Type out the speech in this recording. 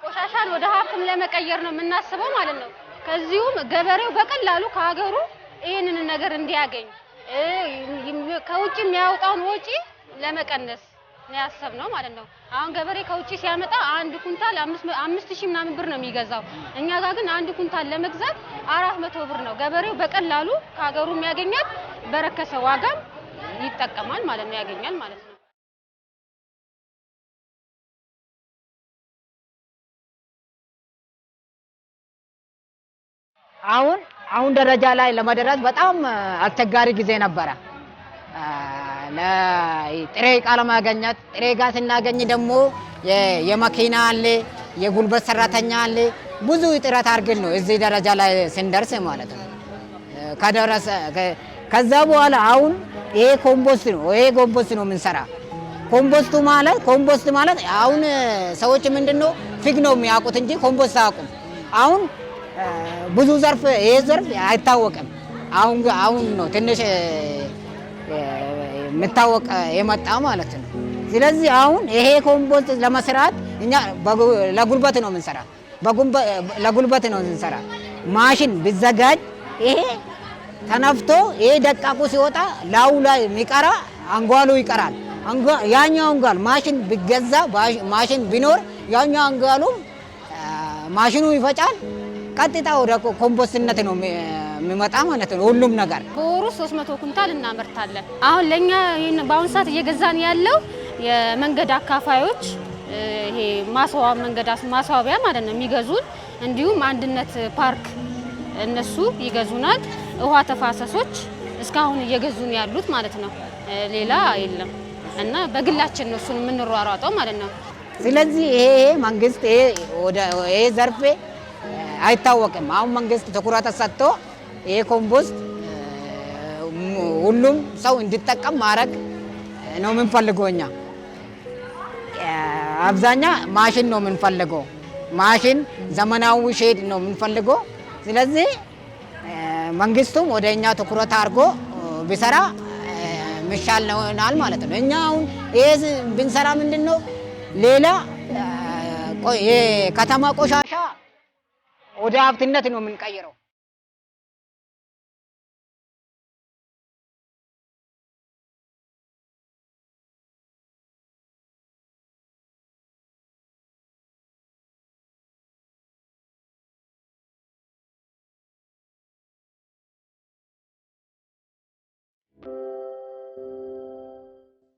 ቆሻሻን ወደ ሀብትም ለመቀየር ነው የምናስበው ማለት ነው። ከዚሁም ገበሬው በቀላሉ ከሀገሩ ይሄንን ነገር እንዲያገኝ ከውጭ የሚያወጣውን ወጪ ለመቀነስ ነው ያሰብነው ማለት ነው። አሁን ገበሬ ከውጭ ሲያመጣ አንድ ኩንታል 5000 ምናምን ብር ነው የሚገዛው። እኛ ጋር ግን አንድ ኩንታል ለመግዛት 400 ብር ነው። ገበሬው በቀላሉ ከሀገሩ የሚያገኛት በረከሰ ዋጋ ይጠቀማል ማለት ነው፣ ያገኛል ማለት ነው። አሁን ደረጃ ላይ ለመድረስ በጣም አስቸጋሪ ጊዜ ነበረ። ለጥሬ ዕቃ ለማግኘት ጥሬ ዕቃ ስናገኝ ደግሞ የመኪና አለ፣ የጉልበት ሰራተኛ አለ። ብዙ ጥረት አድርገን ነው እዚህ ደረጃ ላይ ስንደርስ ማለት ነው። ከዛ በኋላ አሁን ይሄ ኮምፖስት ነው የምንሰራ። ኮምፖስት ማለት አሁን ሰዎች ምንድነው ፊግ ነው የሚያውቁት እንጂ ኮምፖስት አያውቁም። አሁን ብዙ ይሄ ዘርፍ አይታወቅም። አሁን ነው ትንሽ የምታወቅ የመጣ ማለት ነው። ስለዚህ አሁን ይሄ ኮምፖስት ለመስራት እኛ ለጉልበት ነው የምንሰራ፣ ለጉልበት ነው የምንሰራ። ማሽን ቢዘጋጅ ይሄ ተነፍቶ ይሄ ደቃቁ ሲወጣ ላዩ ላይ የሚቀራ አንጓሉ ይቀራል። ያኛው አንጓል ማሽን ቢገዛ ማሽን ቢኖር ያኛው አንጓሉ ማሽኑ ይፈጫል። ቀጥታ ወደ ኮምፖስትነት ነው የሚመጣ ማለት ነው ሁሉም ነገር። በወሩ 300 ኩንታል እናመርታለን። አሁን ለኛ በአሁን ሰዓት እየገዛን ያለው የመንገድ አካፋዮች ይሄ ማስዋቢያ ማለት ነው የሚገዙን፣ እንዲሁም አንድነት ፓርክ እነሱ ይገዙናል። ውሃ ተፋሰሶች እስካሁን እየገዙን ያሉት ማለት ነው። ሌላ የለም እና በግላችን ነው እሱን የምንሯሯጠው ማለት ነው። ስለዚህ ይሄ መንግስት ይሄ ዘርፍ አይታወቅም። አሁን መንግስት ትኩረት ሰጥቶ ይሄ ኮምፖስት ሁሉም ሰው እንዲጠቀም ማድረግ ነው የምንፈልገው። እኛ አብዛኛ ማሽን ነው የምንፈልገው፣ ማሽን ዘመናዊ ሼድ ነው የምንፈልገው። ስለዚህ መንግስቱም ወደ እኛ ትኩረት አድርጎ ቢሰራ ምሻል ነውናል ማለት ነው። እኛ አሁን ይሄ ብንሰራ ምንድነው ሌላ የከተማ ቆሻሻ ወደ ሀብትነት ነው የምንቀይረው።